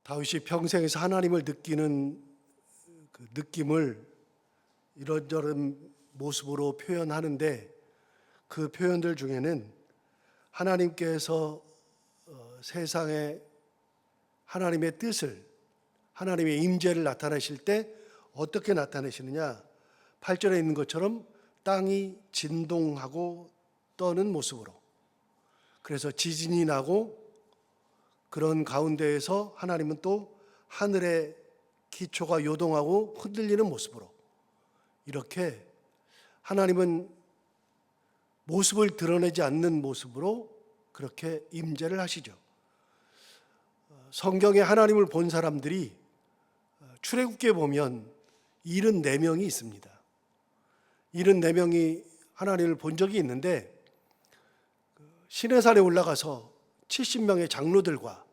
다윗이 평생에서 하나님을 느끼는 그 느낌을 이런저런 모습으로 표현하는데, 그 표현들 중에는 하나님께서 세상에 하나님의 뜻을, 하나님의 임재를 나타내실 때 어떻게 나타내시느냐, 8절에 있는 것처럼 땅이 진동하고 떠는 모습으로, 그래서 지진이 나고 그런 가운데에서 하나님은 또 하늘의 기초가 요동하고 흔들리는 모습으로, 이렇게 하나님은 모습을 드러내지 않는 모습으로 그렇게 임재를 하시죠. 성경에 하나님을 본 사람들이 출애굽기에 보면 74명이 있습니다. 74명이 하나님을 본 적이 있는데, 시내산에 올라가서 70명의 장로들과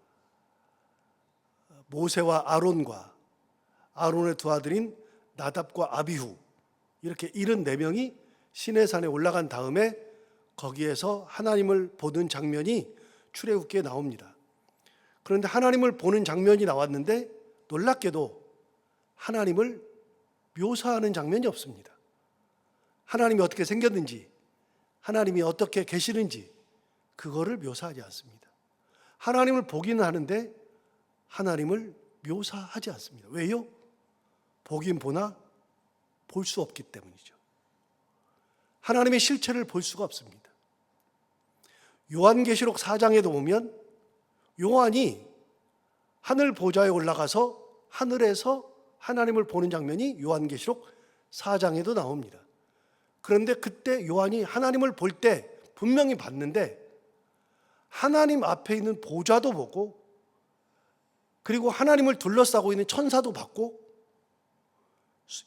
모세와 아론과 아론의 두 아들인 나답과 아비후, 이렇게 74명이 시내산에 올라간 다음에 거기에서 하나님을 보는 장면이 출애굽기에 나옵니다. 그런데 하나님을 보는 장면이 나왔는데 놀랍게도 하나님을 묘사하는 장면이 없습니다. 하나님이 어떻게 생겼는지, 하나님이 어떻게 계시는지 그거를 묘사하지 않습니다. 하나님을 보기는 하는데 하나님을 묘사하지 않습니다. 왜요? 보긴 보나 볼 수 없기 때문이죠. 하나님의 실체를 볼 수가 없습니다. 요한계시록 4장에도 보면 요한이 하늘 보좌에 올라가서 하늘에서 하나님을 보는 장면이 요한계시록 4장에도 나옵니다. 그런데 그때 요한이 하나님을 볼 때 분명히 봤는데, 하나님 앞에 있는 보좌도 보고, 그리고 하나님을 둘러싸고 있는 천사도 봤고,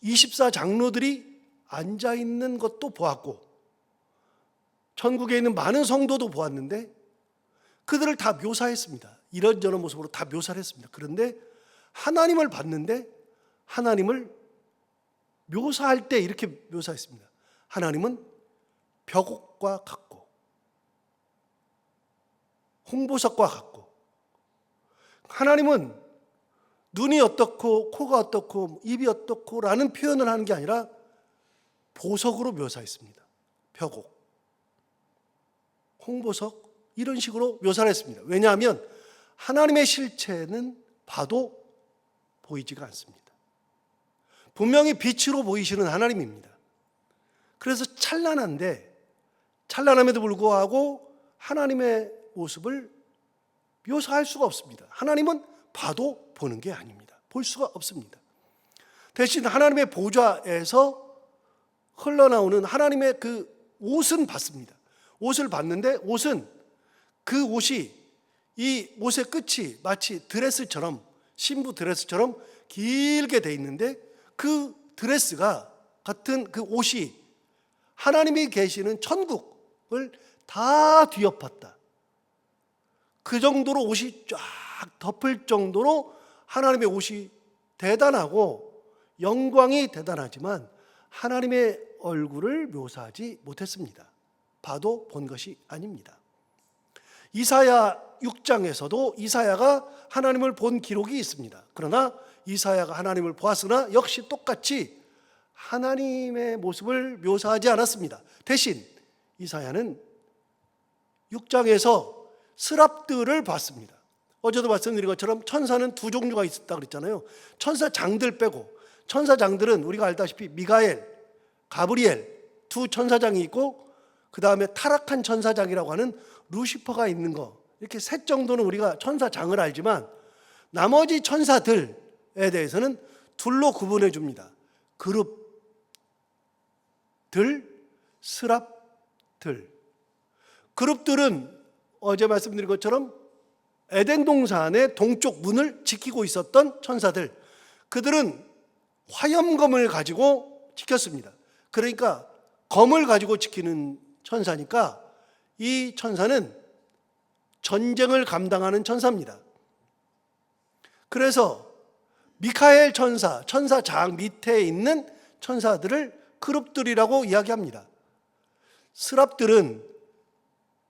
24장로들이 앉아있는 것도 보았고, 천국에 있는 많은 성도도 보았는데 그들을 다 묘사했습니다. 이런저런 모습으로 다 묘사를 했습니다. 그런데 하나님을 봤는데 하나님을 묘사할 때 이렇게 묘사했습니다. 하나님은 벽옥과 같고 홍보석과 같고, 하나님은 눈이 어떻고 코가 어떻고 입이 어떻고 라는 표현을 하는 게 아니라 보석으로 묘사했습니다. 벽옥, 홍보석, 이런 식으로 묘사를 했습니다. 왜냐하면 하나님의 실체는 봐도 보이지가 않습니다. 분명히 빛으로 보이시는 하나님입니다. 그래서 찬란한데, 찬란함에도 불구하고 하나님의 모습을 묘사할 수가 없습니다. 하나님은 봐도 보는 게 아닙니다. 볼 수가 없습니다. 대신 하나님의 보좌에서 흘러나오는 하나님의 그 옷은 봤습니다. 옷을 봤는데 옷은, 그 옷이, 이 옷의 끝이 마치 드레스처럼, 신부 드레스처럼 길게 돼 있는데, 그 드레스가 같은 그 옷이 하나님이 계시는 천국을 다 뒤엎었다. 그 정도로 옷이 쫙 덮을 정도로 하나님의 옷이 대단하고 영광이 대단하지만 하나님의 얼굴을 묘사하지 못했습니다. 봐도 본 것이 아닙니다. 이사야 6장에서도 이사야가 하나님을 본 기록이 있습니다. 그러나 이사야가 하나님을 보았으나 역시 똑같이 하나님의 모습을 묘사하지 않았습니다. 대신 이사야는 6장에서 스랍들을 봤습니다. 어제도 말씀드린 것처럼 천사는 두 종류가 있었다고 그랬잖아요. 천사장들 빼고, 천사장들은 우리가 알다시피 미가엘, 가브리엘 두 천사장이 있고, 그 다음에 타락한 천사장이라고 하는 루시퍼가 있는 거, 이렇게 셋 정도는 우리가 천사장을 알지만 나머지 천사들에 대해서는 둘로 구분해 줍니다. 그룹들, 스랍들. 그룹들은 어제 말씀드린 것처럼 에덴 동산의 동쪽 문을 지키고 있었던 천사들, 그들은 화염검을 가지고 지켰습니다. 그러니까 검을 가지고 지키는 천사니까 이 천사는 전쟁을 감당하는 천사입니다. 그래서 미카엘 천사, 천사장 밑에 있는 천사들을 그룹들이라고 이야기합니다. 스랍들은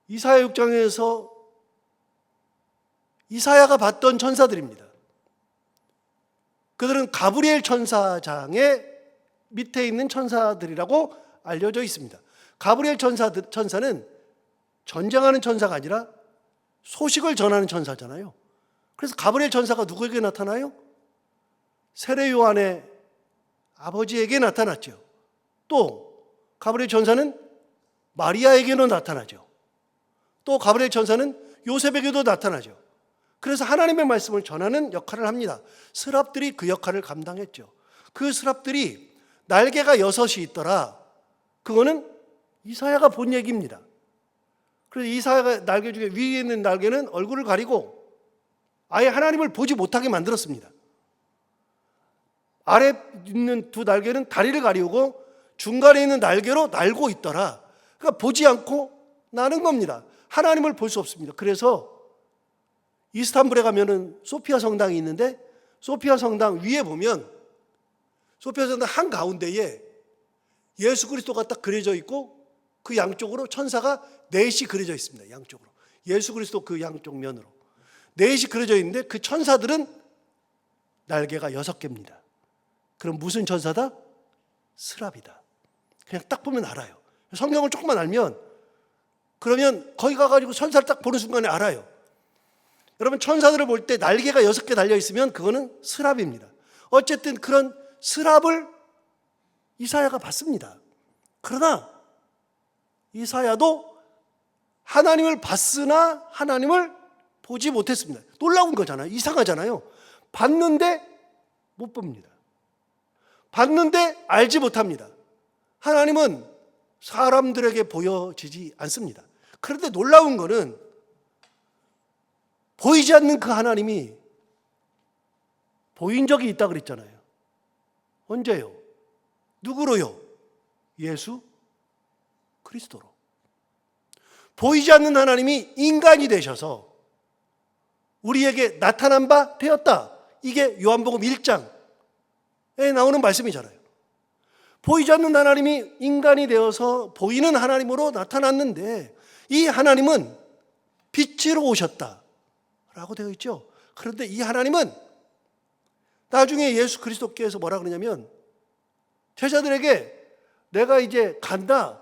이사야 6장에서 이사야가 봤던 천사들입니다. 그들은 가브리엘 천사장의 밑에 있는 천사들이라고 알려져 있습니다. 가브리엘 천사는 전쟁하는 천사가 아니라 소식을 전하는 천사잖아요. 그래서 가브리엘 천사가 누구에게 나타나요? 세례 요한의 아버지에게 나타났죠. 또 가브리엘 천사는 마리아에게도 나타나죠. 또 가브리엘 천사는 요셉에게도 나타나죠. 그래서 하나님의 말씀을 전하는 역할을 합니다. 스랍들이 그 역할을 감당했죠. 그 스랍들이 날개가 6이 있더라. 그거는 이사야가 본 얘기입니다. 그래서 이사야가 날개 중에 위에 있는 날개는 얼굴을 가리고 아예 하나님을 보지 못하게 만들었습니다. 아래 있는 두 날개는 다리를 가리우고 중간에 있는 날개로 날고 있더라. 그러니까 보지 않고 나는 겁니다. 하나님을 볼 수 없습니다. 그래서 이스탄불에 가면은 소피아 성당이 있는데 소피아 성당 위에 보면 소피아 성당 한가운데에 예수 그리스도가 딱 그려져 있고 그 양쪽으로 천사가 넷이 그려져 있습니다. 양쪽으로. 예수 그리스도 그 양쪽 면으로. 넷이 그려져 있는데 그 천사들은 날개가 6개입니다. 그럼 무슨 천사다? 스랍이다. 그냥 딱 보면 알아요. 성경을 조금만 알면 그러면 거기 가가지고 천사를 딱 보는 순간에 알아요. 여러분 천사들을 볼 때 날개가 6개 달려있으면 그거는 스랍입니다. 어쨌든 그런 스랍을 이사야가 봤습니다. 그러나 이사야도 하나님을 봤으나 하나님을 보지 못했습니다. 놀라운 거잖아요. 이상하잖아요. 봤는데 못 봅니다. 봤는데 알지 못합니다. 하나님은 사람들에게 보여지지 않습니다. 그런데 놀라운 거는 보이지 않는 그 하나님이 보인 적이 있다 그랬잖아요. 언제요? 누구로요? 예수 그리스도로. 보이지 않는 하나님이 인간이 되셔서 우리에게 나타난 바 되었다. 이게 요한복음 1장에 나오는 말씀이잖아요. 보이지 않는 하나님이 인간이 되어서 보이는 하나님으로 나타났는데 이 하나님은 빛으로 오셨다라고 되어 있죠. 그런데 이 하나님은 나중에 예수 그리스도께서 뭐라 그러냐면 제자들에게 내가 이제 간다.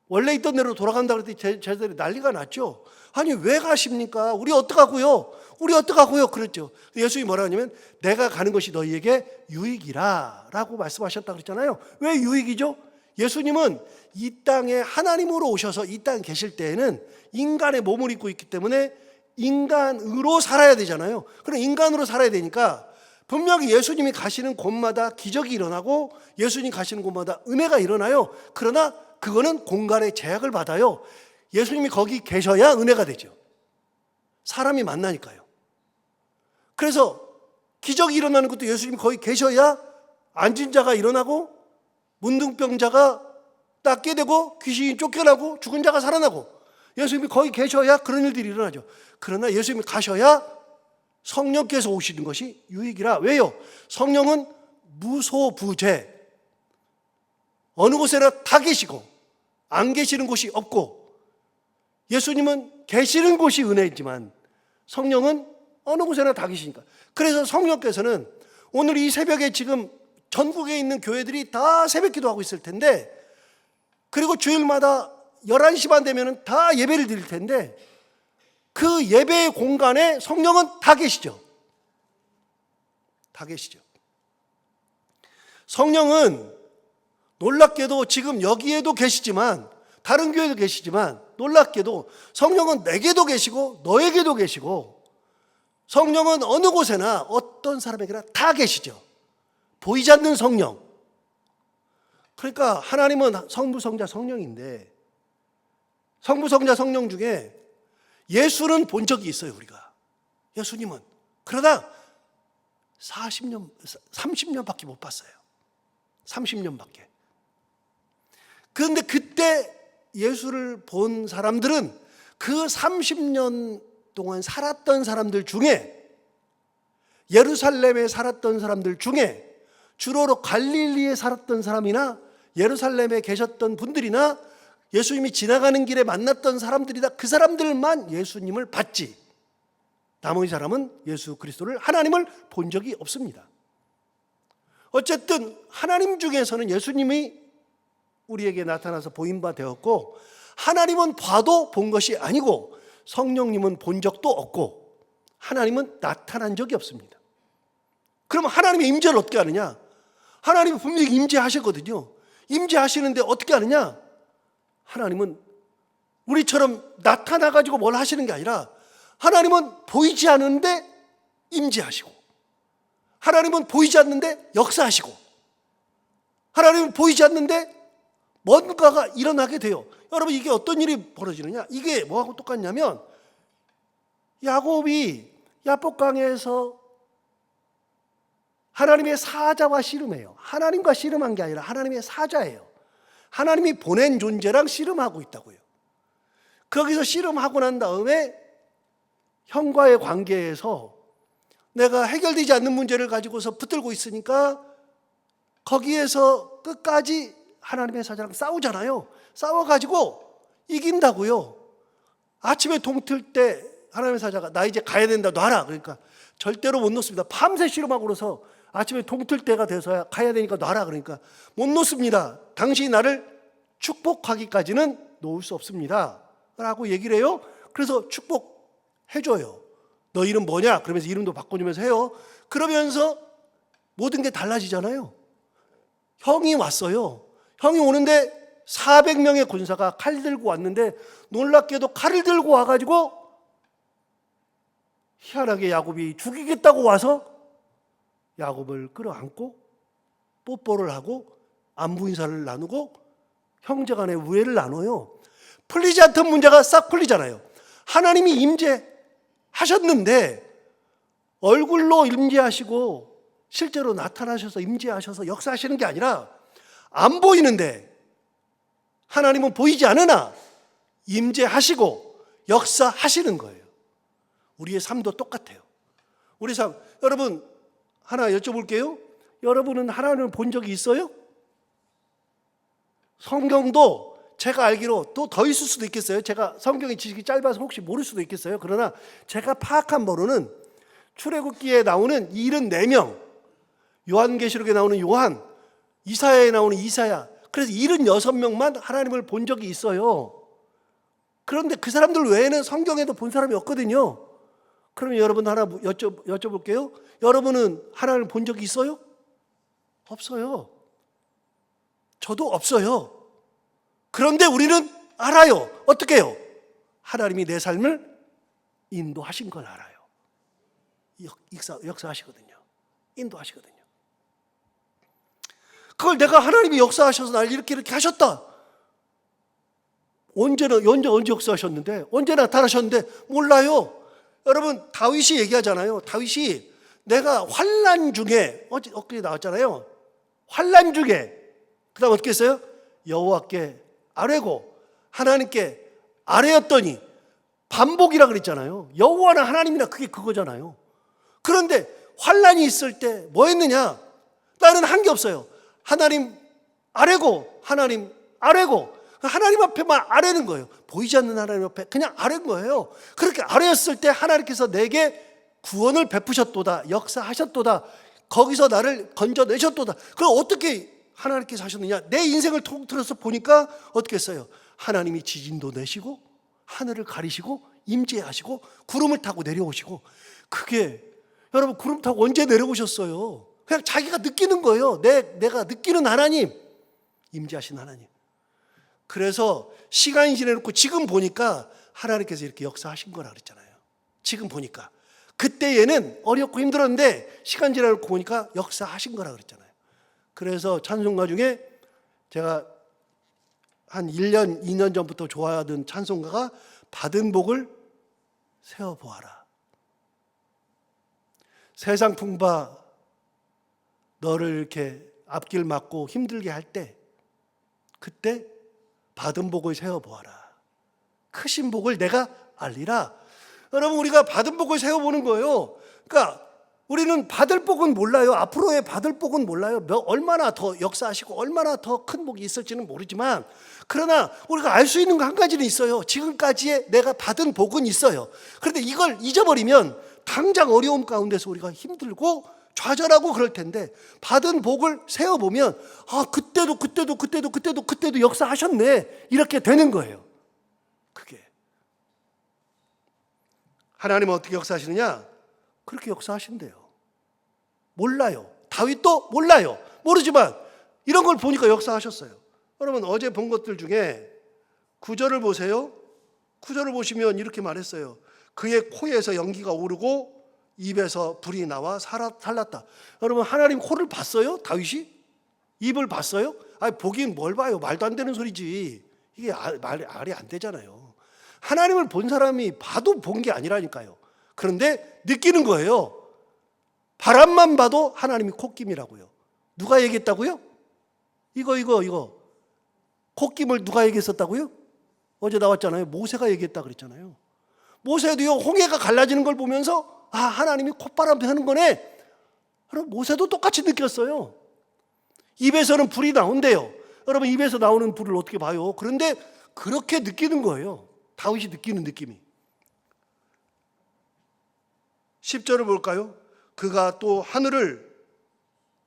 원래 있던 대로 돌아간다 그랬더니 제자들이 난리가 났죠. 아니 왜 가십니까? 우리 어떡하고요? 우리 어떡하고요? 그랬죠. 예수님이 뭐라 하냐면 내가 가는 것이 너희에게 유익이라 라고 말씀하셨다 그랬잖아요. 왜 유익이죠? 예수님은 이 땅에 하나님으로 오셔서 이 땅에 계실 때에는 인간의 몸을 입고 있기 때문에 인간으로 살아야 되잖아요. 그럼 인간으로 살아야 되니까 분명히 예수님이 가시는 곳마다 기적이 일어나고 예수님 가시는 곳마다 은혜가 일어나요. 그러나 그거는 공간의 제약을 받아요. 예수님이 거기 계셔야 은혜가 되죠. 사람이 만나니까요. 그래서 기적이 일어나는 것도 예수님이 거기 계셔야 앉은 자가 일어나고 문둥병자가 낫게 되고 귀신이 쫓겨나고 죽은 자가 살아나고 예수님이 거기 계셔야 그런 일들이 일어나죠. 그러나 예수님이 가셔야 성령께서 오시는 것이 유익이라. 왜요? 성령은 무소부재. 어느 곳에나 다 계시고 안 계시는 곳이 없고 예수님은 계시는 곳이 은혜이지만 성령은 어느 곳에나 다 계시니까. 그래서 성령께서는 오늘 이 새벽에 지금 전국에 있는 교회들이 다 새벽 기도하고 있을 텐데 그리고 주일마다 11시 반 되면 다 예배를 드릴 텐데 그 예배의 공간에 성령은 다 계시죠. 다 계시죠. 성령은 놀랍게도 지금 여기에도 계시지만 다른 교회도 계시지만 놀랍게도 성령은 내게도 계시고 너에게도 계시고 성령은 어느 곳에나 어떤 사람에게나 다 계시죠. 보이지 않는 성령. 그러니까 하나님은 성부, 성자, 성령인데 성부, 성자, 성령 중에 예수는 본 적이 있어요, 우리가. 예수님은. 그러나 30년밖에 못 봤어요. 30년밖에. 그런데 그때 예수를 본 사람들은 그 30년 동안 살았던 사람들 중에 예루살렘에 살았던 사람들 중에 주로 갈릴리에 살았던 사람이나 예루살렘에 계셨던 분들이나 예수님이 지나가는 길에 만났던 사람들이다. 그 사람들만 예수님을 봤지. 나머지 사람은 예수 그리스도를, 하나님을 본 적이 없습니다. 어쨌든 하나님 중에서는 예수님이 우리에게 나타나서 보인 바 되었고, 하나님은 봐도 본 것이 아니고 성령님은 본 적도 없고 하나님은 나타난 적이 없습니다. 그럼 하나님의 임재를 어떻게 하느냐? 하나님은 분명히 임재하시거든요. 임재하시는데 어떻게 하느냐? 하나님은 우리처럼 나타나가지고 뭘 하시는 게 아니라 하나님은 보이지 않는데 임재하시고, 하나님은 보이지 않는데 역사하시고, 하나님은 보이지 않는데 뭔가가 일어나게 돼요. 여러분, 이게 어떤 일이 벌어지느냐? 이게 뭐하고 똑같냐면, 야곱이 야복강에서 하나님의 사자와 씨름해요. 하나님과 씨름한 게 아니라 하나님의 사자예요. 하나님이 보낸 존재랑 씨름하고 있다고요. 거기서 씨름하고 난 다음에 형과의 관계에서 내가 해결되지 않는 문제를 가지고서 붙들고 있으니까 거기에서 끝까지 하나님의 사자랑 싸우잖아요. 싸워가지고 이긴다고요. 아침에 동틀 때 하나님의 사자가 나 이제 가야 된다, 놔라. 그러니까 절대로 못 놓습니다. 밤새 씨름하고 그래서 아침에 동틀 때가 돼서야 가야 되니까 놔라. 그러니까 못 놓습니다. 당신이 나를 축복하기까지는 놓을 수 없습니다 라고 얘기를 해요. 그래서 축복해줘요. 너 이름 뭐냐? 그러면서 이름도 바꿔주면서 해요. 그러면서 모든 게 달라지잖아요. 형이 왔어요. 형이 오는데 400명의 군사가 칼 들고 왔는데 놀랍게도 칼을 들고 와가지고 희한하게 야곱이 죽이겠다고 와서 야곱을 끌어안고 뽀뽀를 하고 안부 인사를 나누고 형제간의 우애를 나눠요. 풀리지 않던 문제가 싹 풀리잖아요. 하나님이 임재하셨는데 얼굴로 임재하시고 실제로 나타나셔서 임재하셔서 역사하시는 게 아니라 안 보이는데 하나님은 보이지 않으나 임재하시고 역사하시는 거예요. 우리의 삶도 똑같아요. 우리 삶, 여러분 하나 여쭤볼게요. 여러분은 하나님을 본 적이 있어요? 성경도 제가 알기로 또 더 있을 수도 있겠어요. 제가 성경의 지식이 짧아서 혹시 모를 수도 있겠어요. 그러나 제가 파악한 바로는 출애굽기에 나오는 74명, 요한계시록에 나오는 요한, 이사야에 나오는 이사야, 그래서 76명만 하나님을 본 적이 있어요. 그런데 그 사람들 외에는 성경에도 본 사람이 없거든요. 그러면 여러분 하나 여쭤볼게요. 여러분은 하나님을 본 적이 있어요? 없어요. 저도 없어요. 그런데 우리는 알아요. 어떻게 해요? 하나님이 내 삶을 인도하신 걸 알아요. 역사하시거든요. 인도하시거든요. 그걸 내가 하나님이 역사하셔서 날 이렇게 하셨다. 언제 역사하셨는데? 언제 나타나셨는데? 몰라요. 여러분, 다윗이 얘기하잖아요. 다윗이 내가 환난 중에, 엊그제 나왔잖아요. 환난 중에, 그 다음 어떻게 했어요? 여호와께 아뢰고 하나님께 아뢰었더니, 반복이라 그랬잖아요. 여호와나 하나님이나 그게 그거잖아요. 그런데 환난이 있을 때 뭐 했느냐? 나는 한 게 없어요. 하나님 아뢰고 하나님 아뢰고 하나님 앞에만 아뢰는 거예요. 보이지 않는 하나님 앞에 그냥 아뢰는 거예요. 그렇게 아뢰었을 때 하나님께서 내게 구원을 베푸셨도다, 역사하셨도다, 거기서 나를 건져내셨도다. 그럼 어떻게 하나님께서 하셨느냐? 내 인생을 통틀어서 보니까 어떻게 했어요? 하나님이 지진도 내시고 하늘을 가리시고 임재하시고 구름을 타고 내려오시고. 그게 여러분, 구름 타고 언제 내려오셨어요? 그냥 자기가 느끼는 거예요. 내가 느끼는 하나님, 임재하신 하나님. 그래서 시간이 지내놓고 지금 보니까 하나님께서 이렇게 역사하신 거라 그랬잖아요. 지금 보니까. 그때에는 어렵고 힘들었는데 시간 지내놓고 보니까 역사하신 거라 그랬잖아요. 그래서 찬송가 중에 제가 한 1년, 2년 전부터 좋아하던 찬송가가 받은 복을 세어보아라. 세상 풍파 너를 이렇게 앞길 막고 힘들게 할 때, 그때 받은 복을 세어보아라. 크신 복을 내가 알리라. 여러분, 우리가 받은 복을 세어보는 거예요. 그러니까 우리는 받을 복은 몰라요. 앞으로의 받을 복은 몰라요. 얼마나 더 역사하시고 얼마나 더 큰 복이 있을지는 모르지만, 그러나 우리가 알 수 있는 거 한 가지는 있어요. 지금까지의 내가 받은 복은 있어요. 그런데 이걸 잊어버리면 당장 어려움 가운데서 우리가 힘들고 좌절하고 그럴 텐데 받은 복을 세어보면 그때도 역사하셨네 이렇게 되는 거예요. 그게 하나님은 어떻게 역사하시느냐? 그렇게 역사하신대요. 몰라요. 다윗도 몰라요. 모르지만 이런 걸 보니까 역사하셨어요. 여러분 어제 본 것들 중에 9절을 보세요. 9절을 보시면 이렇게 말했어요. 그의 코에서 연기가 오르고 입에서 불이 나와 살랐다. 여러분 하나님 코를 봤어요? 다윗이? 입을 봤어요? 보긴 뭘 봐요. 말도 안 되는 소리지. 이게 말이 안 되잖아요. 하나님을 본 사람이 봐도 본 게 아니라니까요. 그런데 느끼는 거예요. 바람만 봐도 하나님이 콧김이라고요. 누가 얘기했다고요? 이거 콧김을 누가 얘기했었다고요? 어제 나왔잖아요. 모세가 얘기했다 그랬잖아요. 모세도요 홍해가 갈라지는 걸 보면서 하나님이 콧바람 하는 거네. 그럼 모세도 똑같이 느꼈어요. 입에서는 불이 나온대요. 여러분 입에서 나오는 불을 어떻게 봐요? 그런데 그렇게 느끼는 거예요. 다윗이 느끼는 느낌이. 10절을 볼까요? 그가 또 하늘을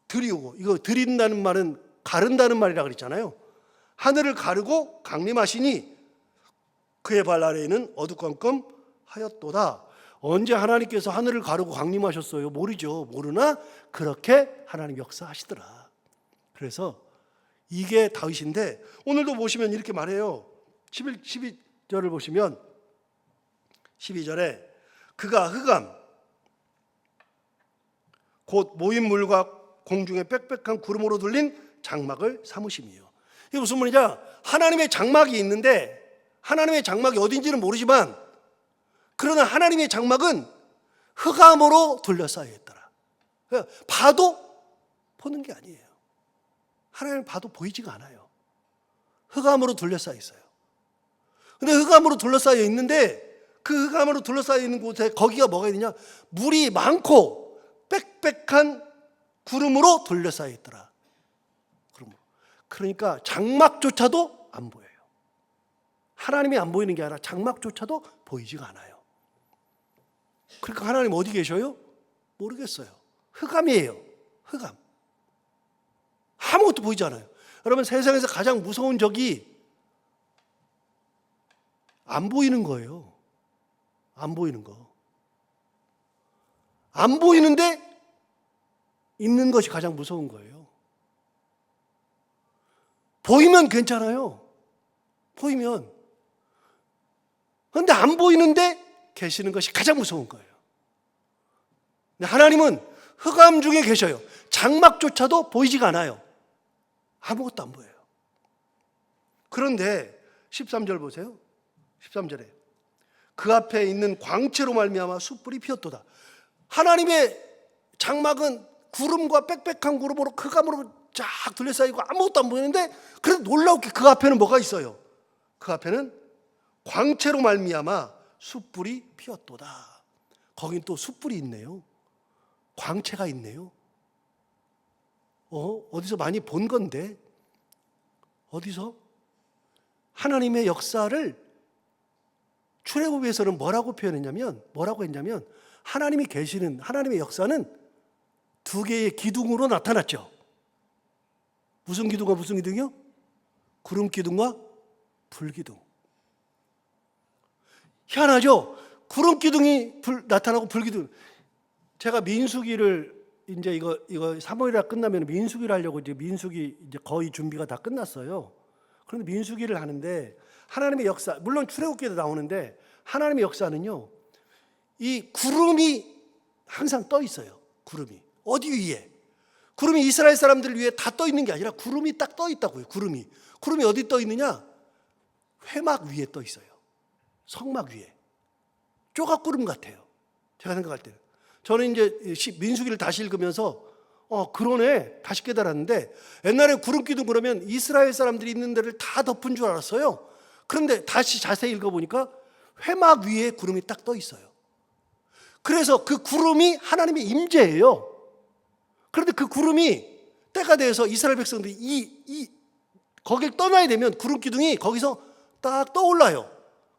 들이우고, 이거 들인다는 말은 가른다는 말이라 그랬잖아요. 하늘을 가르고 강림하시니 그의 발 아래에는 어두컴컴 하였도다. 언제 하나님께서 하늘을 가르고 강림하셨어요? 모르죠. 모르나 그렇게 하나님 역사하시더라. 그래서 이게 다윗인데 오늘도 보시면 이렇게 말해요. 12절을 보시면 12절에 그가 흑암 곧 모인 물과 공중에 빽빽한 구름으로 둘린 장막을 삼으심이요. 이게 무슨 말이냐? 하나님의 장막이 있는데 하나님의 장막이 어딘지는 모르지만 그러나 하나님의 장막은 흑암으로 둘러싸여 있더라. 봐도 보는 게 아니에요. 하나님을 봐도 보이지가 않아요. 흑암으로 둘러싸여 있어요. 근데 흑암으로 둘러싸여 있는데 그 흑암으로 둘러싸여 있는 곳에 거기가 뭐가 있느냐? 물이 많고 빽빽한 구름으로 둘러싸여 있더라. 그러니까 장막조차도 안 보여요. 하나님이 안 보이는 게 아니라 장막조차도 보이지가 않아요. 그러니까 하나님 어디 계셔요? 모르겠어요. 흑암이에요. 흑암. 아무것도 보이지 않아요. 여러분 세상에서 가장 무서운 적이 안 보이는 거예요. 안 보이는 거. 안 보이는데 있는 것이 가장 무서운 거예요. 보이면 괜찮아요. 보이면. 그런데 안 보이는데 계시는 것이 가장 무서운 거예요. 하나님은 흑암 중에 계셔요. 장막조차도 보이지가 않아요. 아무것도 안 보여요. 그런데 13절 보세요. 13절에 그 앞에 있는 광채로 말미암아 숯불이 피었도다. 하나님의 장막은 구름과 빽빽한 구름으로 흑암으로 쫙 둘러싸이고 아무것도 안 보이는데 그래도 놀라웠게 그 앞에는 뭐가 있어요? 그 앞에는 광채로 말미암아 숯불이 피었도다. 거긴 또 숯불이 있네요. 광채가 있네요. 어디서 많이 본 건데 어디서? 하나님의 역사를 출애굽에서는 뭐라고 표현했냐면 하나님이 계시는 하나님의 역사는 두 개의 기둥으로 나타났죠. 무슨 기둥과 무슨 기둥이요? 구름 기둥과 불 기둥. 희한하죠? 구름 기둥이 나타나고 불 기둥. 제가 민수기를 이제 이거 3월이라 끝나면 민수기를 하려고 이제 민수기 이제 거의 준비가 다 끝났어요. 그런데 민수기를 하는데 하나님의 역사, 물론 출애굽기에도 나오는데 하나님의 역사는요, 이 구름이 항상 떠 있어요. 구름이 어디 위에? 구름이 이스라엘 사람들 위에 다 떠 있는 게 아니라 구름이 딱 떠 있다고요. 구름이 어디 떠 있느냐? 회막 위에 떠 있어요. 성막 위에. 조각구름 같아요. 제가 생각할 때는. 저는 이제 민수기를 다시 읽으면서 그러네 다시 깨달았는데 옛날에 구름 기둥 그러면 이스라엘 사람들이 있는 데를 다 덮은 줄 알았어요. 그런데 다시 자세히 읽어보니까 회막 위에 구름이 딱 떠 있어요. 그래서 그 구름이 하나님의 임재예요. 그런데 그 구름이 때가 돼서 이스라엘 백성들이 거길 떠나야 되면 구름 기둥이 거기서 딱 떠올라요.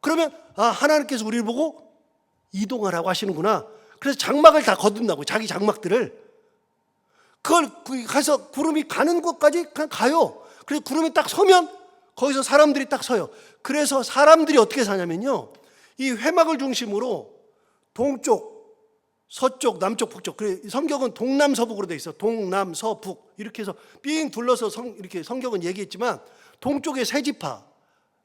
그러면 하나님께서 우리를 보고 이동하라고 하시는구나. 그래서 장막을 다 거둔다고, 자기 장막들을. 그걸 가서 구름이 가는 곳까지 그냥 가요. 그래서 구름이 딱 서면 거기서 사람들이 딱 서요. 그래서 사람들이 어떻게 사냐면요, 이 회막을 중심으로 동쪽, 서쪽, 남쪽, 북쪽. 그래, 성경은 동남서북으로 돼 있어. 동남서북 이렇게 해서 삥 둘러서 이렇게 성경은 얘기했지만, 동쪽에 세 지파,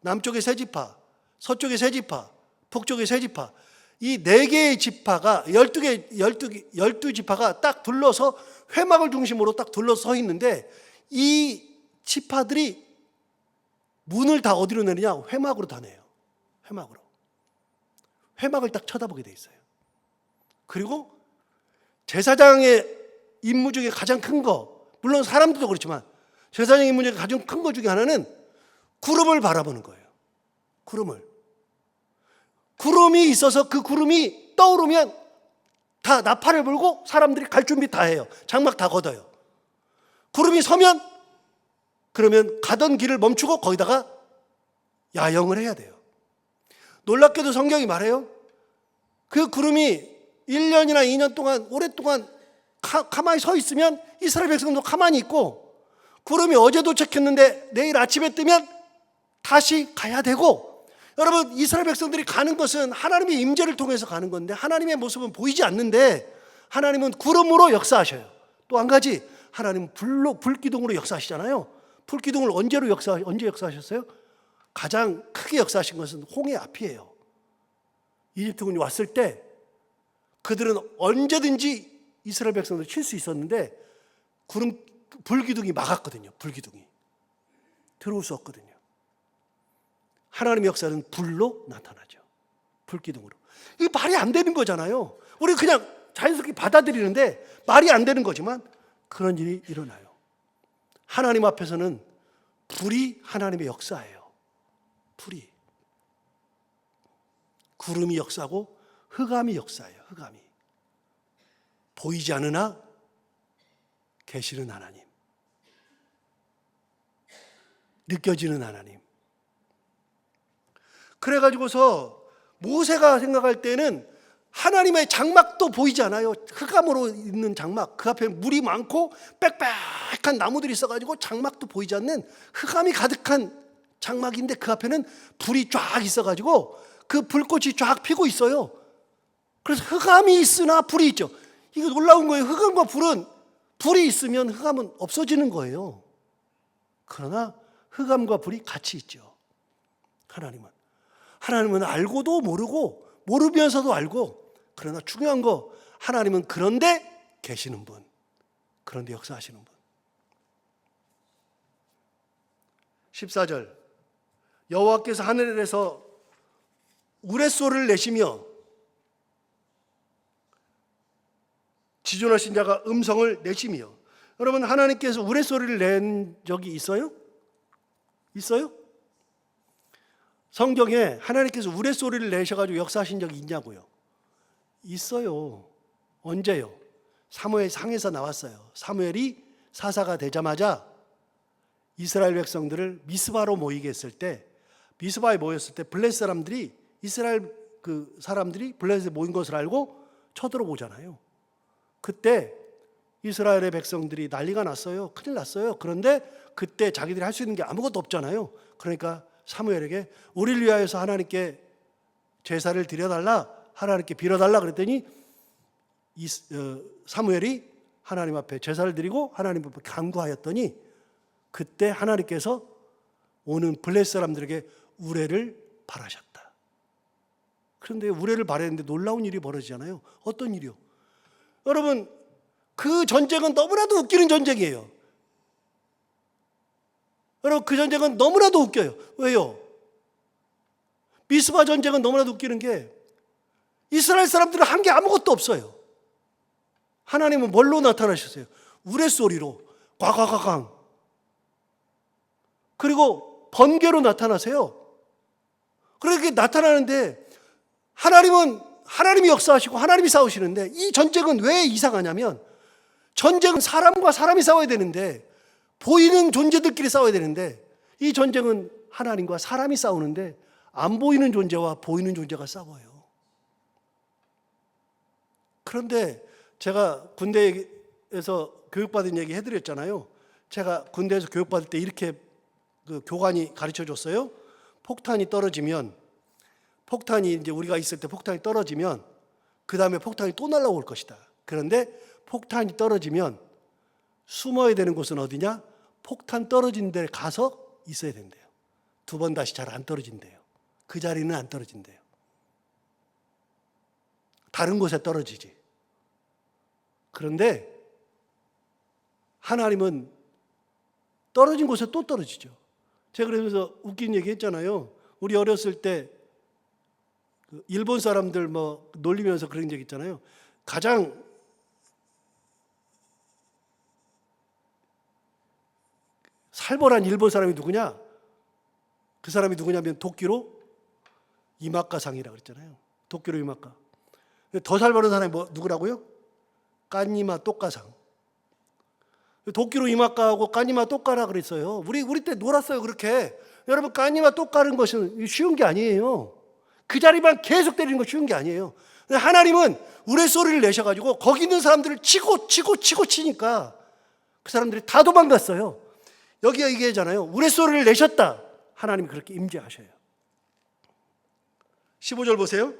남쪽에 세 지파, 서쪽에 세 지파, 북쪽에 세 지파, 이 네 개의 지파가 12 지파가 딱 둘러서 회막을 중심으로 딱 둘러서 서 있는데, 이 지파들이 문을 다 어디로 내느냐? 회막으로 다 내요. 회막으로. 회막을 딱 쳐다보게 돼 있어요. 그리고 제사장의 임무 중에 가장 큰 거, 물론 사람들도 그렇지만 제사장의 임무 중에 가장 큰 거 중에 하나는 구름을 바라보는 거예요. 구름이 있어서 그 구름이 떠오르면 다 나팔을 불고 사람들이 갈 준비 다 해요. 장막 다 걷어요. 구름이 서면 그러면 가던 길을 멈추고 거기다가 야영을 해야 돼요. 놀랍게도 성경이 말해요. 그 구름이 1년이나 2년 동안 오랫동안 가만히 서 있으면 이스라엘 백성도 가만히 있고, 구름이 어제 도착했는데 내일 아침에 뜨면 다시 가야 되고. 여러분, 이스라엘 백성들이 가는 것은 하나님의 임재를 통해서 가는 건데, 하나님의 모습은 보이지 않는데 하나님은 구름으로 역사하셔요. 또 한 가지, 하나님은 불기둥으로 역사하시잖아요. 불기둥을 언제 역사하셨어요? 가장 크게 역사하신 것은 홍해 앞이에요. 이집트군이 왔을 때 그들은 언제든지 이스라엘 백성들 칠 수 있었는데 불기둥이 막았거든요. 불기둥이 들어올 수 없거든요. 하나님의 역사는 불로 나타나죠. 불기둥으로. 이게 말이 안 되는 거잖아요. 우리 그냥 자연스럽게 받아들이는데 말이 안 되는 거지만 그런 일이 일어나요. 하나님 앞에서는 불이 하나님의 역사예요. 불이. 구름이 역사고 흑암이 역사예요. 흑암이. 보이지 않으나 계시는 하나님. 느껴지는 하나님. 그래가지고서 모세가 생각할 때는 하나님의 장막도 보이지 않아요. 흑암으로 있는 장막. 그 앞에 물이 많고 빽빽한 나무들이 있어가지고 장막도 보이지 않는 흑암이 가득한 장막인데, 그 앞에는 불이 쫙 있어가지고 그 불꽃이 쫙 피고 있어요. 그래서 흑암이 있으나 불이 있죠. 이거 놀라운 거예요. 흑암과 불은, 불이 있으면 흑암은 없어지는 거예요. 그러나 흑암과 불이 같이 있죠. 하나님은 알고도 모르고, 모르면서도 알고. 그러나 중요한 거, 하나님은 그런데 계시는 분, 그런데 역사하시는 분. 14절, 여호와께서 하늘에서 우레소리를 내시며 지존하신 자가 음성을 내시며. 여러분, 하나님께서 우레소리를 낸 적이 있어요? 있어요? 성경에 하나님께서 우레소리를 내셔가지고 역사하신 적이 있냐고요? 있어요. 언제요? 사무엘 상에서 나왔어요. 사무엘이 사사가 되자마자 이스라엘 백성들을 미스바로 모이게 했을 때, 미스바에 모였을 때 블레셋 사람들이, 이스라엘 그 사람들이 블레셋에 모인 것을 알고 쳐들어오잖아요. 그때 이스라엘의 백성들이 난리가 났어요. 큰일 났어요. 그런데 그때 자기들이 할 수 있는 게 아무것도 없잖아요. 그러니까 사무엘에게 우리를 위하여서 하나님께 제사를 드려달라, 하나님께 빌어달라 그랬더니 사무엘이 하나님 앞에 제사를 드리고 하나님 앞에 간구하였더니, 그때 하나님께서 오는 블레셋 사람들에게 우레를 바라셨다. 그런데 우레를 바랬는데 놀라운 일이 벌어지잖아요. 어떤 일이요? 여러분, 그 전쟁은 너무나도 웃기는 전쟁이에요. 여러분, 그 전쟁은 너무나도 웃겨요. 왜요? 미스바 전쟁은 너무나도 웃기는 게, 이스라엘 사람들은 한 게 아무것도 없어요. 하나님은 뭘로 나타나셨어요? 우레소리로, 꽉꽉꽉. 그리고 번개로 나타나세요. 그렇게 나타나는데, 하나님이 역사하시고 하나님이 싸우시는데, 이 전쟁은 왜 이상하냐면, 전쟁은 사람과 사람이 싸워야 되는데, 보이는 존재들끼리 싸워야 되는데, 이 전쟁은 하나님과 사람이 싸우는데 안 보이는 존재와 보이는 존재가 싸워요. 그런데 제가 군대에서 교육받은 얘기 해드렸잖아요. 제가 군대에서 교육받을 때 이렇게 그 교관이 가르쳐 줬어요. 폭탄이 떨어지면, 폭탄이 이제 우리가 있을 때 폭탄이 떨어지면 그 다음에 폭탄이 또 날아올 것이다. 그런데 폭탄이 떨어지면 숨어야 되는 곳은 어디냐? 폭탄 떨어진 데 가서 있어야 된대요. 두 번 다시 잘 안 떨어진대요. 그 자리는 안 떨어진대요. 다른 곳에 떨어지지. 그런데 하나님은 떨어진 곳에 또 떨어지죠. 제가 그러면서 웃긴 얘기 했잖아요. 우리 어렸을 때 일본 사람들 뭐 놀리면서 그런 얘기 있잖아요. 가장 살벌한 일본 사람이 누구냐? 그 사람이 누구냐면 도끼로 이마카상이라고 그랬잖아요. 도끼로 이마카. 더 살벌한 사람이 누구라고요? 까니마 똑가상. 도끼로 이마카하고 까니마 똑가라 그랬어요. 우리 때 놀았어요, 그렇게. 여러분, 까니마 똑가는 것은 쉬운 게 아니에요. 그 자리만 계속 때리는 거 쉬운 게 아니에요. 하나님은 우레소리를 내셔가지고 거기 있는 사람들을 치고 치니까 그 사람들이 다 도망갔어요. 여기가 얘기하잖아요. 우레소리를 내셨다. 하나님이 그렇게 임재하셔요. 15절 보세요.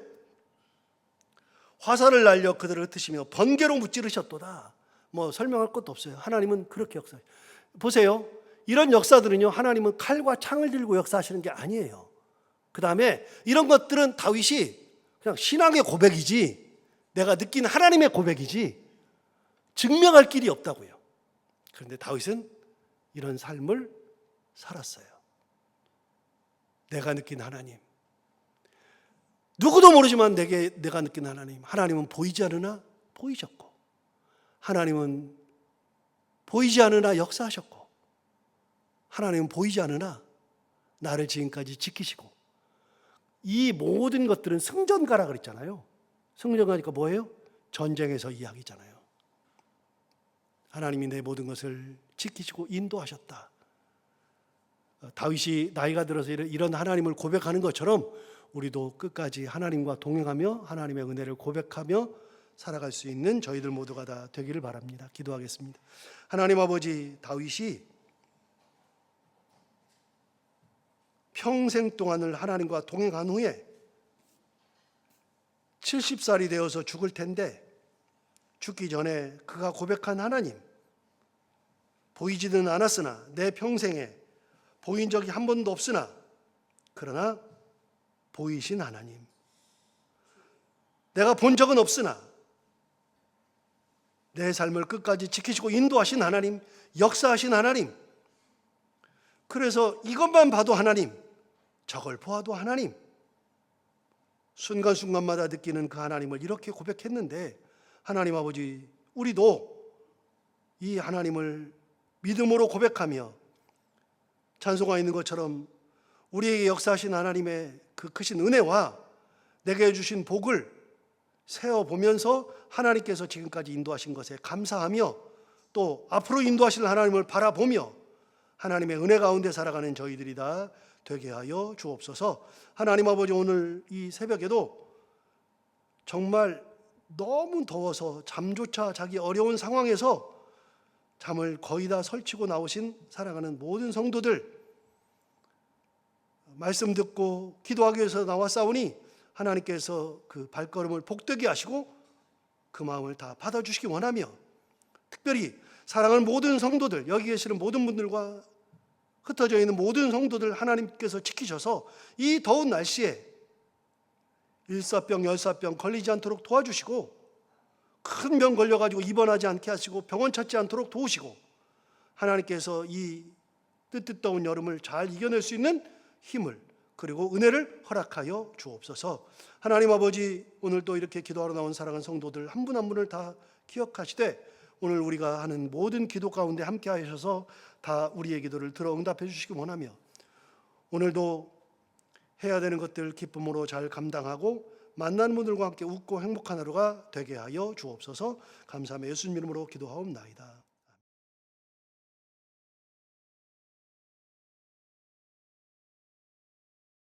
화살을 날려 그들을 흩으시며 번개로 무찌르셨도다. 뭐 설명할 것도 없어요. 하나님은 그렇게 역사해요. 보세요. 이런 역사들은요, 하나님은 칼과 창을 들고 역사하시는 게 아니에요. 그 다음에 이런 것들은 다윗이 그냥 신앙의 고백이지, 내가 느낀 하나님의 고백이지 증명할 길이 없다고요. 그런데 다윗은 이런 삶을 살았어요. 내가 느낀 하나님, 누구도 모르지만 내가 느낀 하나님. 하나님은 보이지 않으나 보이셨고, 하나님은 보이지 않으나 역사하셨고, 하나님은 보이지 않으나 나를 지금까지 지키시고, 이 모든 것들은 승전가라 그랬잖아요. 승전가니까 뭐예요? 전쟁에서 이야기잖아요. 하나님이 내 모든 것을 지키시고 인도하셨다. 다윗이 나이가 들어서 이런 하나님을 고백하는 것처럼 우리도 끝까지 하나님과 동행하며 하나님의 은혜를 고백하며 살아갈 수 있는 저희들 모두가 다 되기를 바랍니다. 기도하겠습니다. 하나님 아버지, 다윗이 평생 동안을 하나님과 동행한 후에 70살이 되어서 죽을 텐데, 죽기 전에 그가 고백한 하나님, 보이지는 않았으나 내 평생에 보인 적이 한 번도 없으나 그러나 보이신 하나님, 내가 본 적은 없으나 내 삶을 끝까지 지키시고 인도하신 하나님, 역사하신 하나님, 그래서 이것만 봐도 하나님, 저걸 보아도 하나님, 순간순간마다 느끼는 그 하나님을 이렇게 고백했는데, 하나님 아버지, 우리도 이 하나님을 믿음으로 고백하며 찬송가 있는 것처럼 우리에게 역사하신 하나님의 그 크신 은혜와 내게 주신 복을 세어보면서 하나님께서 지금까지 인도하신 것에 감사하며, 또 앞으로 인도하실 하나님을 바라보며 하나님의 은혜 가운데 살아가는 저희들이 다 되게 하여 주옵소서. 하나님 아버지, 오늘 이 새벽에도 정말 너무 더워서 잠조차 자기 어려운 상황에서 잠을 거의 다 설치고 나오신 사랑하는 모든 성도들, 말씀 듣고 기도하기 위해서 나왔사오니 하나님께서 그 발걸음을 복되게 하시고 그 마음을 다 받아주시기 원하며, 특별히 사랑하는 모든 성도들, 여기 계시는 모든 분들과 흩어져 있는 모든 성도들 하나님께서 지키셔서 이 더운 날씨에 일사병, 열사병 걸리지 않도록 도와주시고, 큰 병 걸려가지고 입원하지 않게 하시고 병원 찾지 않도록 도우시고, 하나님께서 이 뜨뜻더운 여름을 잘 이겨낼 수 있는 힘을 그리고 은혜를 허락하여 주옵소서. 하나님 아버지, 오늘 또 이렇게 기도하러 나온 사랑하는 성도들 한 분 한 분을 다 기억하시되, 오늘 우리가 하는 모든 기도 가운데 함께 하셔서 다 우리의 기도를 들어 응답해 주시기 원하며, 오늘도 해야 되는 것들 기쁨으로 잘 감당하고 만나는 분들과 함께 웃고 행복한 하루가 되게 하여 주옵소서. 감사하며 예수님 이름으로 기도하옵나이다.